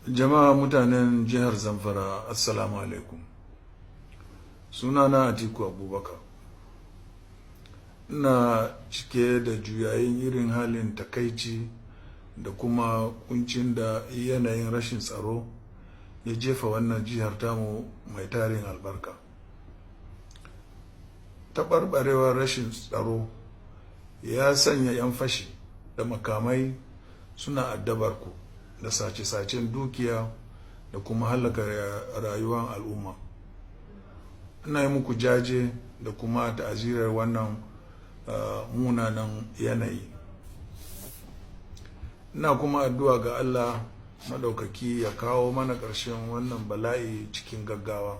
Jama'a mutanen jihar Zamfara, Assalamu alaikum. Sunana Atiku Abubakar. Ina cike da juyayin irin halin takaici da kuma kuncin da yanayin rashin tsaro ya jefa wannan jihar tamu mai tarin albarka. Taɓarɓarewar rashin tsaro ya sanya 'yan fashi da makamai suna addabar ku da sace-sacen dukiya da kuma halaka rayuwar al'umma. Ina yi muku jaje da kuma ta'azirar wannan munanan yanayi. Ina kuma addu'a ga Allah madaukaki ya kawo mana ƙarshen wannan bala'i cikin gaggawa.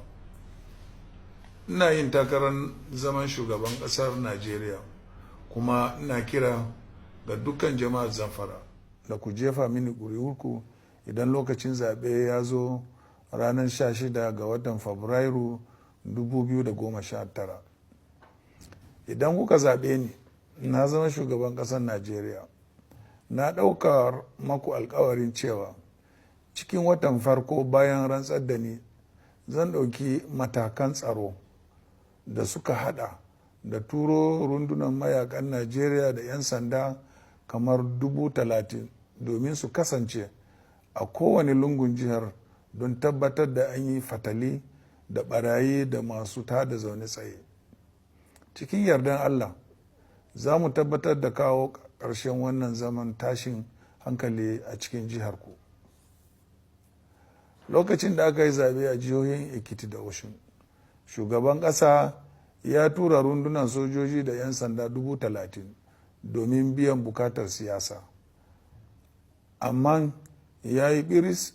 Ina yin takarar zaman shugaban ƙasar Najeriya, kuma ina kira ga dukkan jama'ar Zamfara da ku jefa mini ƙuri'unku idan lokacin zaɓe ya zo ranar 16 ga watan Fabrairu 2019. Idan kuka zaɓe ni, na zama shugaban ƙasar Najeriya. Na ɗaukar maku alkawarin cewa cikin watan farko bayan rantsar da ni zan ɗauki matakan tsaro da suka hada da turo rundunar mayakan Najeriya da 'yan sanda kamar 30,000 domin su kasance a kowane lungun jihar don tabbatar da an yi fatali da barayi da masu tada zaune tsaye. Cikin yardan Allah za mu tabbatar da kawo ƙarshen wannan zaman tashin hankali a cikin jiharku. Lokacin da aka yi zaɓe a jihohin Ekiti da Oshun, shugaban ƙasa ya tura rundunar sojoji da 'yan sanda 30,000 domin biyan bukatar siyasa. Amma ya yi biris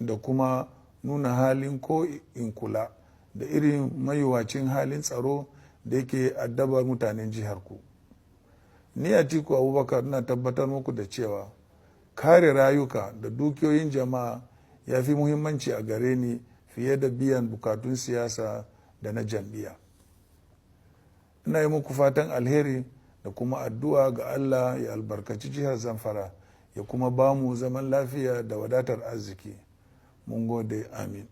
da kuma nuna halin ko in kula da irin mayuwacin halin tsaro da yake addabar mutanen jiharku. Ni Atiku Abubakar na tabbatar muku da cewa kare rayuka da dukiyoyin jama'a ya fi muhimmanci a gare ni fiye da biyan bukatun siyasa da na jam'iyya. Ina yi muku fatan alheri da kuma addu'a ga Allah ya albarkaci jihar Zamfara ya kuma ba mu zaman lafiya da wadatar arziki. Mun gode, amin.